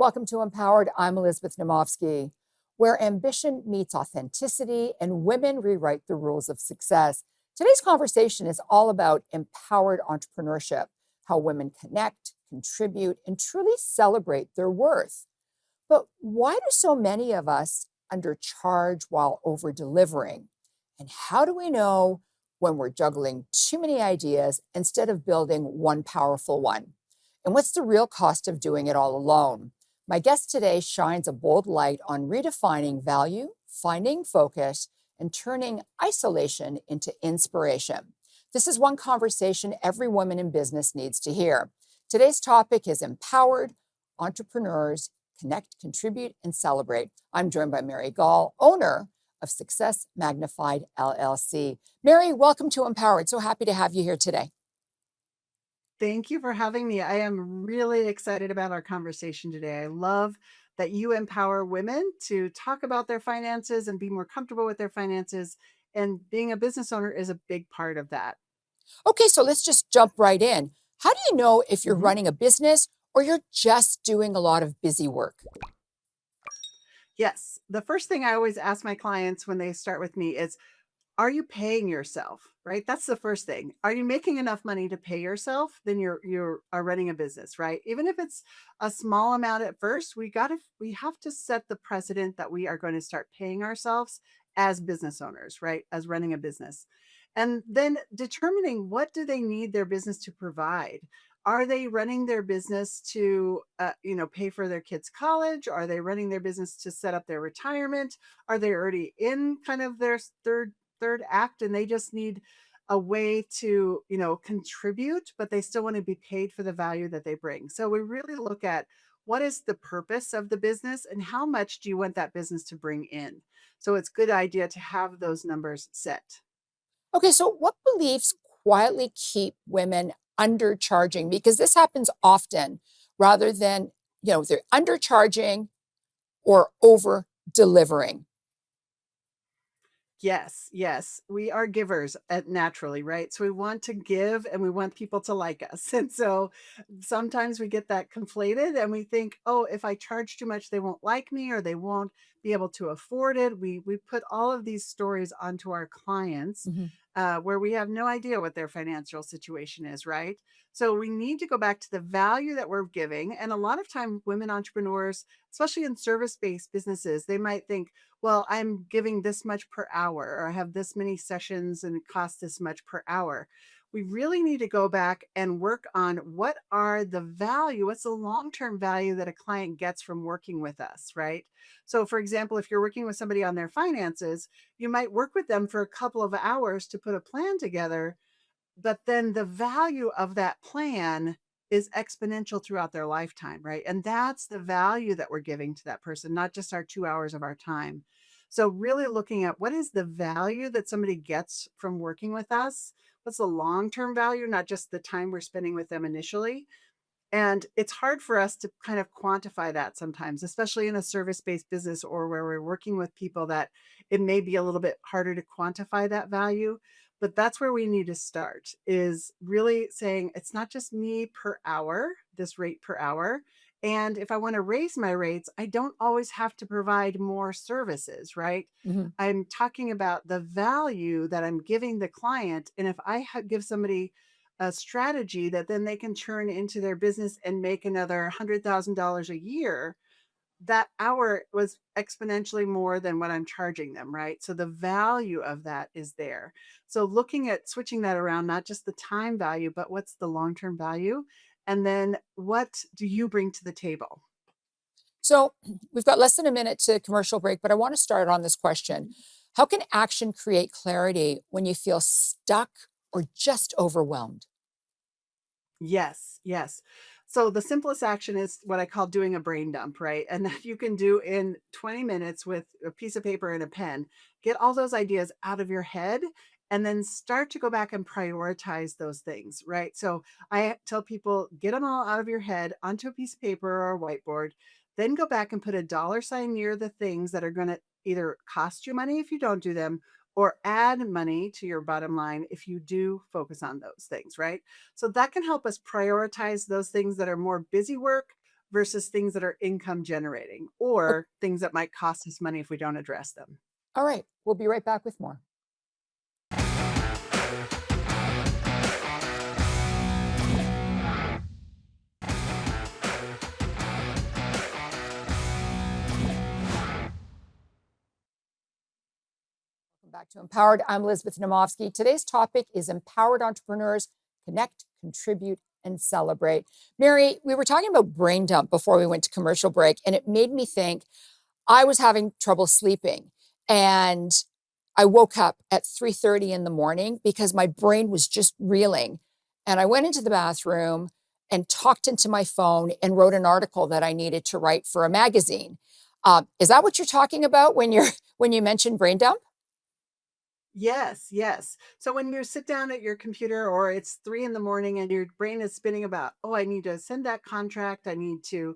Welcome to Empowered. I'm Elizabeth Naumovski, where ambition meets authenticity and women rewrite the rules of success. Today's conversation is all about empowered entrepreneurship, how women connect, contribute, and truly celebrate their worth. But why do so many of us undercharge while over-delivering? And how do we know when we're juggling too many ideas instead of building one powerful one? And what's the real cost of doing it all alone? My guest today shines a bold light on redefining value, finding focus, and turning isolation into inspiration. This is one conversation every woman in business needs to hear. Today's topic is empowered entrepreneurs connect, contribute, and celebrate. I'm joined by Mary Gaul, owner of Success Magnified LLC. Mary, welcome to Empowered. So happy to have you here today. Thank you for having me. I am really excited about our conversation today. I love that you empower women to talk about their finances and be more comfortable with their finances. And being a business owner is a big part of that. Okay, so let's just jump right in. How do you know if you're Mhm. running a business or you're just doing a lot of busy work? Yes. The first thing I always ask my clients when they start with me is, are you paying yourself? Right? That's the first thing. Are you making enough money to pay yourself? Then you're are running a business, right? Even if it's a small amount at first, we have to set the precedent that we are going to start paying ourselves as business owners, right? As running a business. And then determining what do they need their business to provide. Are they running their business to pay for their kids college? Are they running their business to set up their retirement? Are they already in kind of their third act and they just need a way to contribute, but they still want to be paid for the value that they bring? So we really look at what is the purpose of the business and how much do you want that business to bring in. So it's a good idea to have those numbers set. Okay, so what beliefs quietly keep women undercharging? Because this happens often rather than, they're undercharging or over delivering. Yes, yes. We are givers naturally, right? So we want to give and we want people to like us. And so sometimes we get that conflated and we think, oh, if I charge too much, they won't like me or they won't be able to afford it. We put all of these stories onto our clients Mhm. where we have no idea what their financial situation is, right? So we need to go back to the value that we're giving. And a lot of time, women entrepreneurs, especially in service based businesses, they might think, well, I'm giving this much per hour, or I have this many sessions and it costs this much per hour. We really need to go back and work on what's the long-term value that a client gets from working with us, right? So for example, if you're working with somebody on their finances, you might work with them for a couple of hours to put a plan together, but then the value of that plan is exponential throughout their lifetime, right? And that's the value that we're giving to that person, not just our 2 hours of our time. So, really looking at what is the value that somebody gets from working with us? What's the long term value, not just the time we're spending with them initially? And it's hard for us to kind of quantify that sometimes, especially in a service based business or where we're working with people that it may be a little bit harder to quantify that value. But that's where we need to start is really saying it's not just me per hour, this rate per hour. And if I want to raise my rates, I don't always have to provide more services, right? Mhm. I'm talking about the value that I'm giving the client. And if give somebody a strategy that then they can turn into their business and make another $100,000 a year, that hour was exponentially more than what I'm charging them, right? So the value of that is there. So looking at switching that around, not just the time value, but what's the long term value? And then what do you bring to the table? So we've got less than a minute to commercial break, but I want to start on this question. How can action create clarity when you feel stuck or just overwhelmed? Yes, yes. So the simplest action is what I call doing a brain dump, right? And that you can do in 20 minutes with a piece of paper and a pen. Get all those ideas out of your head and then start to go back and prioritize those things, right? So I tell people get them all out of your head onto a piece of paper or a whiteboard, then go back and put a dollar sign near the things that are going to either cost you money if you don't do them or add money to your bottom line if you do focus on those things, right? So that can help us prioritize those things that are more busy work versus things that are income generating or things that might cost us money if we don't address them. All right, we'll be right back with more. Welcome back to Empowered. I'm Elizabeth Naumovski. Today's topic is empowered entrepreneurs connect, contribute, and celebrate. Mary, we were talking about brain dump before we went to commercial break, and it made me think I was having trouble sleeping. And I woke up at 3:30 in the morning because my brain was just reeling. And I went into the bathroom and talked into my phone and wrote an article that I needed to write for a magazine. Is that what you're talking about when when you mention brain dump? Yes, yes. So when you sit down at your computer or it's 3 in the morning and your brain is spinning about, oh, I need to send that contract. I need to,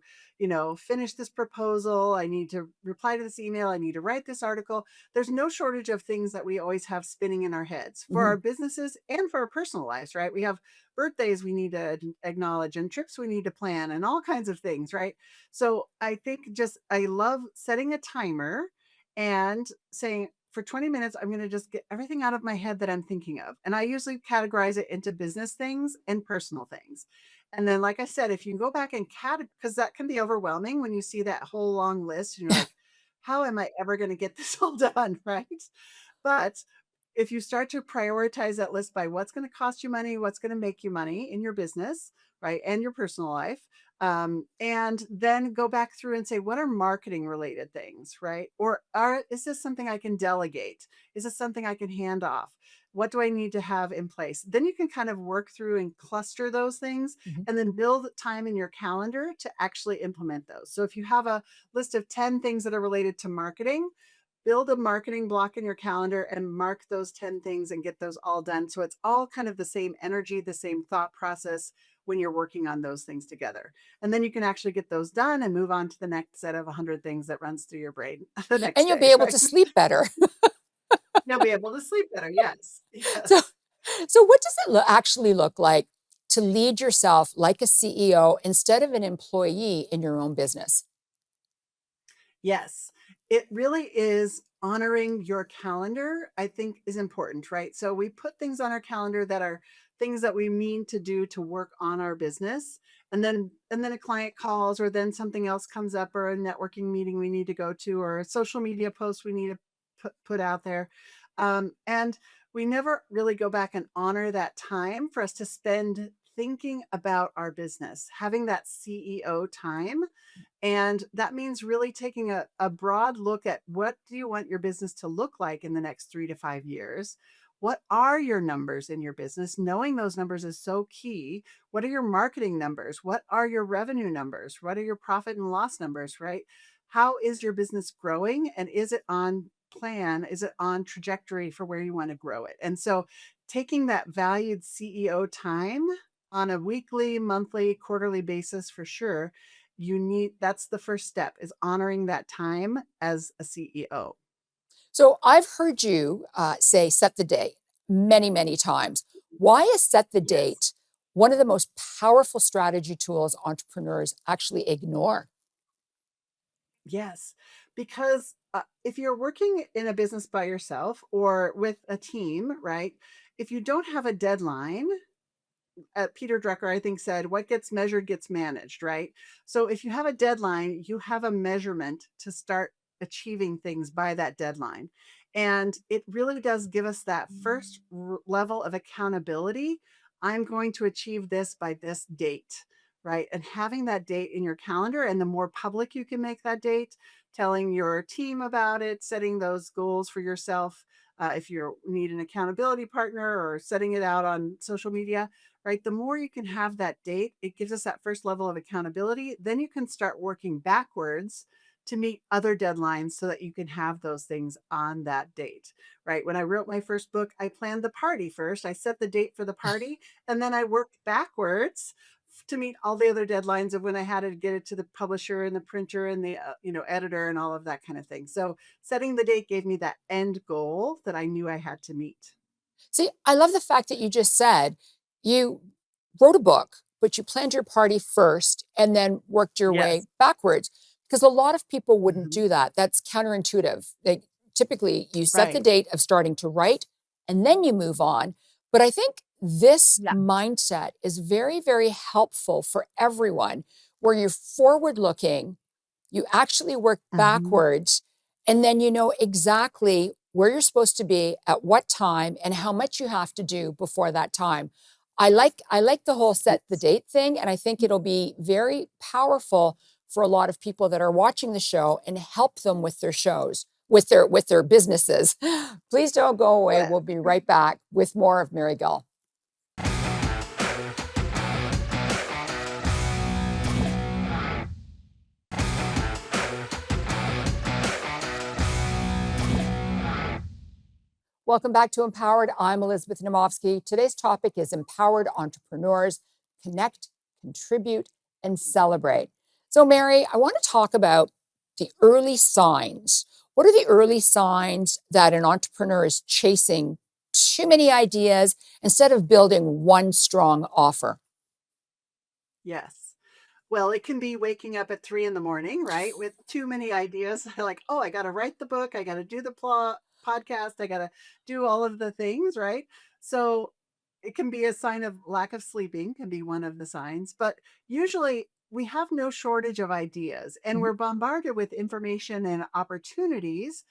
finish this proposal. I need to reply to this email. I need to write this article. There's no shortage of things that we always have spinning in our heads for Mhm. our businesses and for our personal lives, right? We have birthdays we need to acknowledge and trips we need to plan and all kinds of things, right? So I think just I love setting a timer and saying, for 20 minutes, I'm going to just get everything out of my head that I'm thinking of. And I usually categorize it into business things and personal things. And then, like I said, if you can go back and because that can be overwhelming when you see that whole long list and you're like, how am I ever going to get this all done? Right. But if you start to prioritize that list by what's going to cost you money, what's going to make you money in your business, right, and your personal life, and then go back through and say, what are marketing related things, right? Or is this something I can delegate? Is this something I can hand off? What do I need to have in place? Then you can kind of work through and cluster those things Mhm. and then build time in your calendar to actually implement those. So if you have a list of 10 things that are related to marketing, build a marketing block in your calendar and mark those 10 things and get those all done. So it's all kind of the same energy, the same thought process when you're working on those things together. And then you can actually get those done and move on to the next set of 100 things that runs through your brain the And next you'll be day, able right? to sleep better. You'll be able to sleep better. Yes. So, Yes. so what does it actually look like to lead yourself like a CEO instead of an employee in your own business? Yes, it really is honoring your calendar, I think is important, right? So we put things on our calendar that are things that we mean to do to work on our business. And then a client calls or then something else comes up or a networking meeting we need to go to or a social media post we need to put out there. And we never really go back and honor that time for us to spend thinking about our business, having that CEO time, and that means really taking a broad look at what do you want your business to look like in the next 3 to 5 years? What are your numbers in your business? Knowing those numbers is so key. What are your marketing numbers? What are your revenue numbers? What are your profit and loss numbers, right? How is your business growing? And is it on plan? Is it on trajectory for where you want to grow it? And so taking that valued CEO time on a weekly, monthly, quarterly basis for sure, that's the first step, is honoring that time as a CEO. So I've heard you say set the date many, many times. Why is set the Yes. date one of the most powerful strategy tools entrepreneurs actually ignore? Yes. Because if you're working in a business by yourself or with a team, right? If you don't have a deadline, Peter Drucker, I think, said, what gets measured gets managed, right? So if you have a deadline, you have a measurement to start achieving things by that deadline. And it really does give us that first level of accountability. I'm going to achieve this by this date, right? And having that date in your calendar, and the more public you can make that date, telling your team about it, setting those goals for yourself. If you need an accountability partner or setting it out on social media, right? The more you can have that date, it gives us that first level of accountability. Then you can start working backwards to meet other deadlines so that you can have those things on that date, right? When I wrote my first book, I planned the party first. I set the date for the party, and then I worked backwards to meet all the other deadlines of when I had to get it to the publisher and the printer and the editor and all of that kind of thing. So setting the date gave me that end goal that I knew I had to meet. See, I love the fact that you just said you wrote a book, but you planned your party first and then worked your way Yes. backwards. Because a lot of people wouldn't Mhm. do that. That's counterintuitive. They typically you set the Right. date of starting to write and then you move on. But I think this Yeah. mindset is very, very helpful for everyone where you're forward looking, you actually work Mhm. backwards, and then you know exactly where you're supposed to be at what time and how much you have to do before that time. I like the whole set the Yes. date thing, and I think it'll be very powerful for a lot of people that are watching the show and help them with their shows, with their businesses. Please don't go away. Yeah. We'll be right back with more of Mary Gull. Welcome back to Empowered. I'm Elizabeth Naumovski. Today's topic is empowered entrepreneurs connect, contribute, and celebrate. So, Mary, I want to talk about the early signs. What are the early signs that an entrepreneur is chasing too many ideas instead of building one strong offer? Yes. Well, it can be waking up at 3 in the morning, right? With too many ideas. Like, oh, I got to write the book. I got to do the podcast. I got to do all of the things, right? So it can be a sign of lack of sleeping, can be one of the signs. But usually we have no shortage of ideas and Mhm. we're bombarded with information and opportunities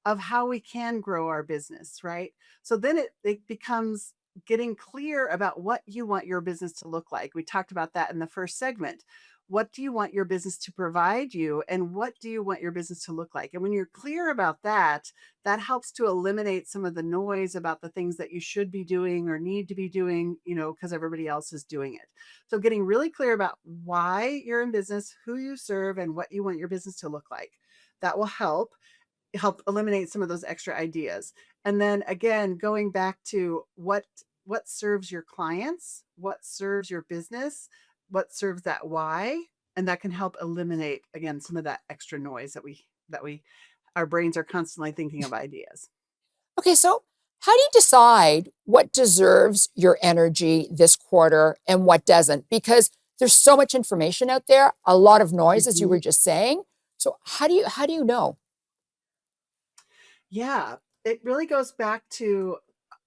of how we can grow our business, right? So then it becomes getting clear about what you want your business to look like. We talked about that in the first segment. What do you want your business to provide you? And what do you want your business to look like? And when you're clear about that, that helps to eliminate some of the noise about the things that you should be doing or need to be doing, because everybody else is doing it. So getting really clear about why you're in business, who you serve, and what you want your business to look like. That will help eliminate some of those extra ideas. And then again, going back to what serves your clients, what serves your business, what serves that why, and that can help eliminate again some of that extra noise that we our brains are constantly thinking of ideas. Okay, so how do you decide what deserves your energy this quarter and what doesn't? Because there's so much information out there, a lot of noise, as you Mhm. were just saying. So how do you know? Yeah, it really goes back to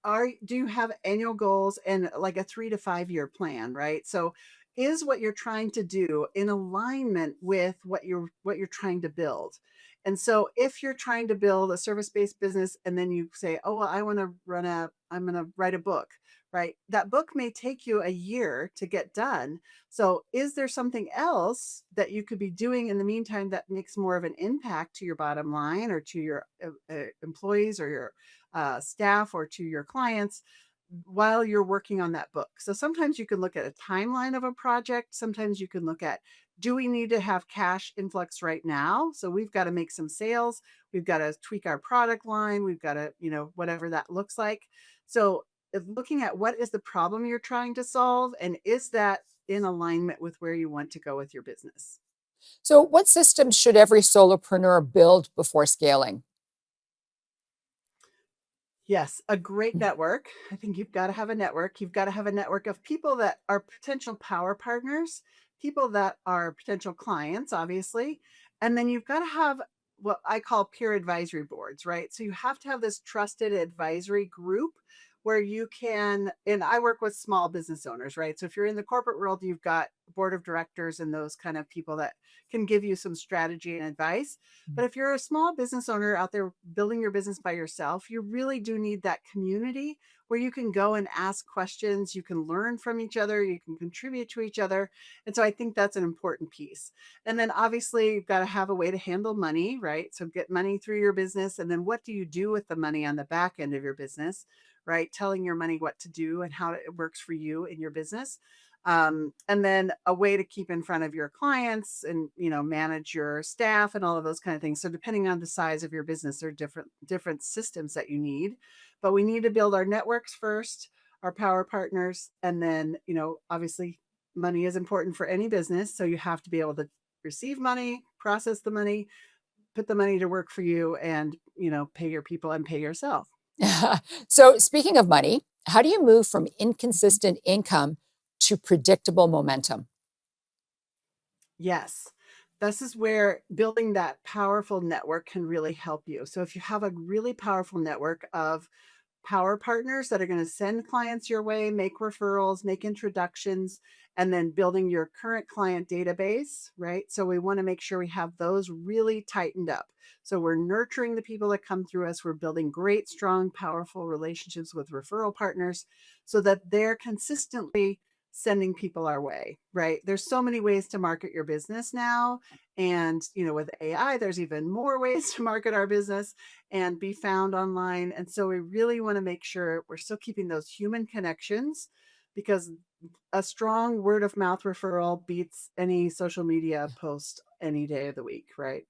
do you have annual goals and like a 3 to 5 year plan, right? So is what you're trying to do in alignment with what you're trying to build? And so if you're trying to build a service-based business and then you say, "Oh, well, I'm going to write a book." Right? That book may take you a year to get done. So, is there something else that you could be doing in the meantime that makes more of an impact to your bottom line or to your employees or your staff or to your clients while you're working on that book? So, sometimes you can look at a timeline of a project. Sometimes you can look at, do we need to have cash influx right now? So, we've got to make some sales. We've got to tweak our product line. We've got to, whatever that looks like. So, looking at what is the problem you're trying to solve and is that in alignment with where you want to go with your business. So what systems should every solopreneur build before scaling? Yes, a great network. I think you've got to have a network. You've got to have a network of people that are potential power partners, people that are potential clients, obviously. And then you've got to have what I call peer advisory boards, right? So you have to have this trusted advisory group where you can, and I work with small business owners, right? So if you're in the corporate world, you've got board of directors and those kind of people that can give you some strategy and advice. But if you're a small business owner out there building your business by yourself, you really do need that community where you can go and ask questions, you can learn from each other, you can contribute to each other. And so I think that's an important piece. And then obviously you've got to have a way to handle money, right? So get money through your business. And then what do you do with the money on the back end of your business, right? Telling your money what to do and how it works for you in your business. And then a way to keep in front of your clients and manage your staff and all of those kind of things. So depending on the size of your business, there are different systems that you need, but we need to build our networks first, our power partners, and then obviously money is important for any business, so you have to be able to receive money, process the money, put the money to work for you, and pay your people and pay yourself. So speaking of money, how do you move from inconsistent income to predictable momentum. Yes. This is where building that powerful network can really help you. So if you have a really powerful network of power partners that are going to send clients your way, make referrals, make introductions, and then building your current client database, right? So we want to make sure we have those really tightened up. So we're nurturing the people that come through us. We're building great, strong, powerful relationships with referral partners so that they're consistently sending people our way, right? There's so many ways to market your business now. And, with AI, there's even more ways to market our business and be found online. And so we really want to make sure we're still keeping those human connections because a strong word of mouth referral beats any social media post any day of the week, right?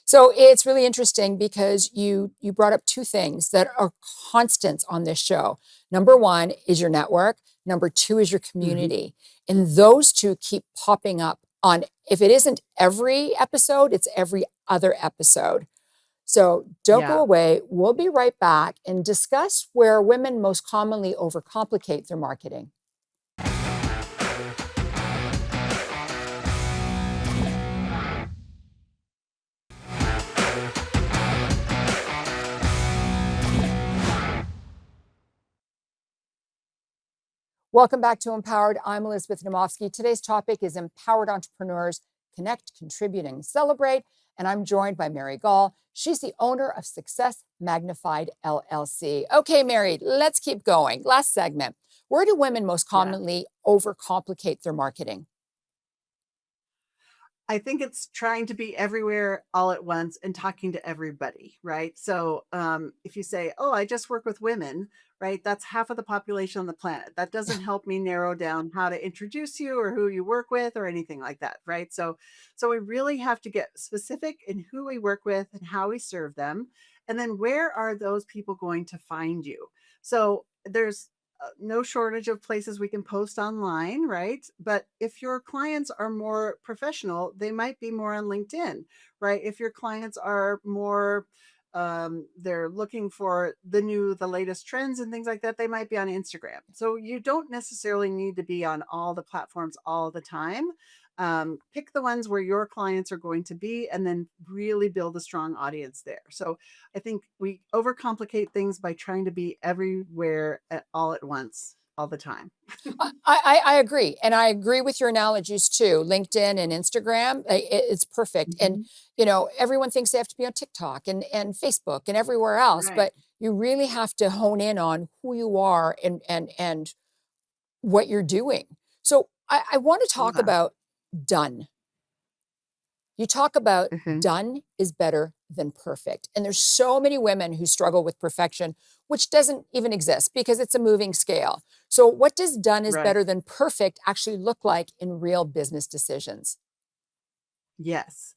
So it's really interesting because you brought up two things that are constants on this show. Number one is your network. Number two is your Hmm. community. And those two keep popping up on, if it isn't every episode, it's every other episode. So don't go Yeah. away. We'll be right back and discuss where women most commonly overcomplicate their marketing. Welcome back to Empowered. I'm Elizabeth Naumovski. Today's topic is Empowered Entrepreneurs Connect, Contribute, and Celebrate. And I'm joined by Mary Gaul. She's the owner of Success Magnified LLC. Okay, Mary, let's keep going. Last segment. Where do women most Yeah. commonly overcomplicate their marketing? I think it's trying to be everywhere all at once and talking to everybody, right? So if you say, oh, I just work with women, right? That's half of the population on the planet. That doesn't help me narrow down how to introduce you or who you work with or anything like that, right? So we really have to get specific in who we work with and how we serve them. And then where are those people going to find you? So there's no shortage of places we can post online, right? But if your clients are more professional, they might be more on LinkedIn, right? If your clients are more, they're looking for the latest trends and things like that, they might be on Instagram. So you don't necessarily need to be on all the platforms all the time. Pick the ones where your clients are going to be and then really build a strong audience there. So I think we overcomplicate things by trying to be everywhere all at once, all the time. I agree. And I agree with your analogies too. LinkedIn and Instagram, it's perfect. And, Mhm. everyone thinks they have to be on TikTok and Facebook and everywhere else, Right. but you really have to hone in on who you are and what you're doing. So I want to talk Yeah. about done. You talk about Mhm. done is better than perfect. And there's so many women who struggle with perfection, which doesn't even exist because it's a moving scale. So, what does done is Right. better than perfect actually look like in real business decisions? Yes.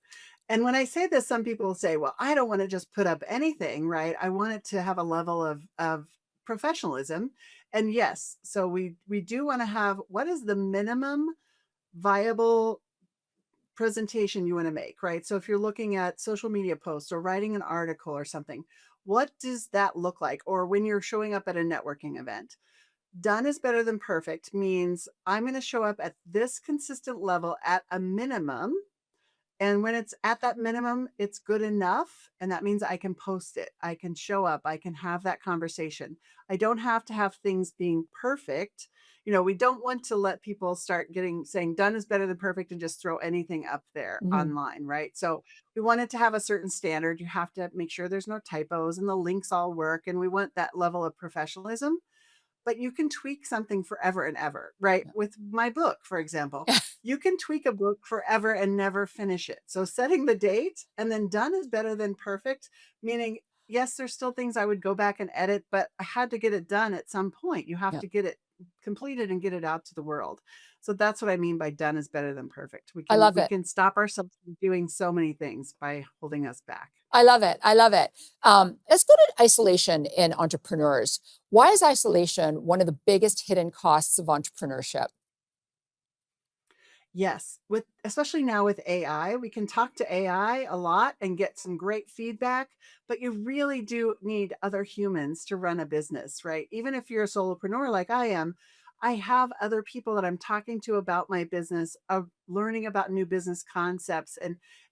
And when I say this, some people say, well, I don't want to just put up anything, right? I want it to have a level of professionalism. And yes, so we do want to have what is the minimum viable presentation you want to make, right? So if you're looking at social media posts or writing an article or something, what does that look like? Or when you're showing up at a networking event, done is better than perfect means I'm going to show up at this consistent level at a minimum, and when it's at that minimum, it's good enough. And that means I can post it. I can show up. I can have that conversation. I don't have to have things being perfect. We don't want to let people start saying done is better than perfect and just throw anything up there Mhm. online, right? So we want it to have a certain standard. You have to make sure there's no typos and the links all work. And we want that level of professionalism, but you can tweak something forever and ever, right? With my book, for example, you can tweak a book forever and never finish it. So setting the date and then done is better than perfect, meaning, yes, there's still things I would go back and edit, but I had to get it done at some point. You have Yeah. to get it completed and get it out to the world. So that's what I mean by done is better than perfect. We I can love we it. can stop ourselves from doing so many things by holding us back. I love it. I love it. Let's go to isolation in entrepreneurs. Why is isolation one of the biggest hidden costs of entrepreneurship? Yes, with especially now with AI, we can talk to AI a lot and get some great feedback, but you really do need other humans to run a business, right? Even if you're a solopreneur like I am, I have other people that I'm talking to about my business, of learning about new business concepts,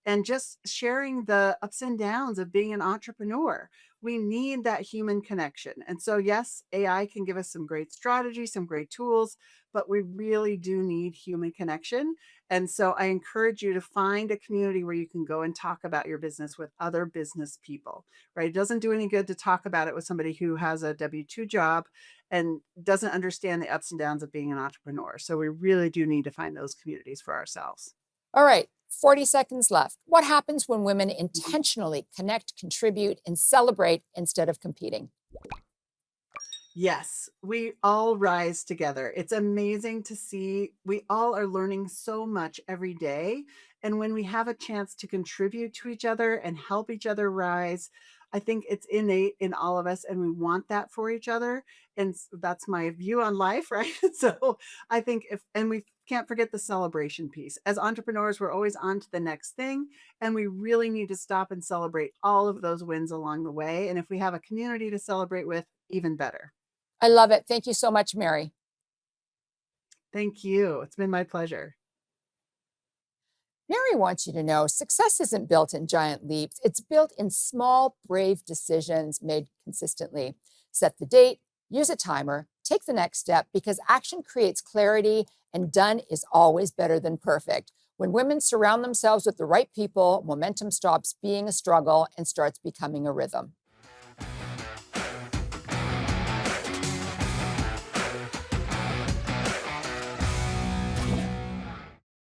and just sharing the ups and downs of being an entrepreneur. We need that human connection. And so yes, AI can give us some great strategies, some great tools, but we really do need human connection. And so I encourage you to find a community where you can go and talk about your business with other business people, right? It doesn't do any good to talk about it with somebody who has a W-2 job and doesn't understand the ups and downs of being an entrepreneur. So we really do need to find those communities for ourselves. All right, 40 seconds left. What happens when women Mhm. intentionally connect, contribute, and celebrate instead of competing? Yes, we all rise together. It's amazing to see. We all are learning so much every day. And when we have a chance to contribute to each other and help each other rise, I think it's innate in all of us and we want that for each other. And that's my view on life, right? So I think and we can't forget the celebration piece. As entrepreneurs, we're always on to the next thing. And we really need to stop and celebrate all of those wins along the way. And if we have a community to celebrate with, even better. I love it. Thank you so much, Mary. Thank you. It's been my pleasure. Mary wants you to know success isn't built in giant leaps. It's built in small, brave decisions made consistently. Set the date, use a timer, take the next step because action creates clarity and done is always better than perfect. When women surround themselves with the right people, momentum stops being a struggle and starts becoming a rhythm.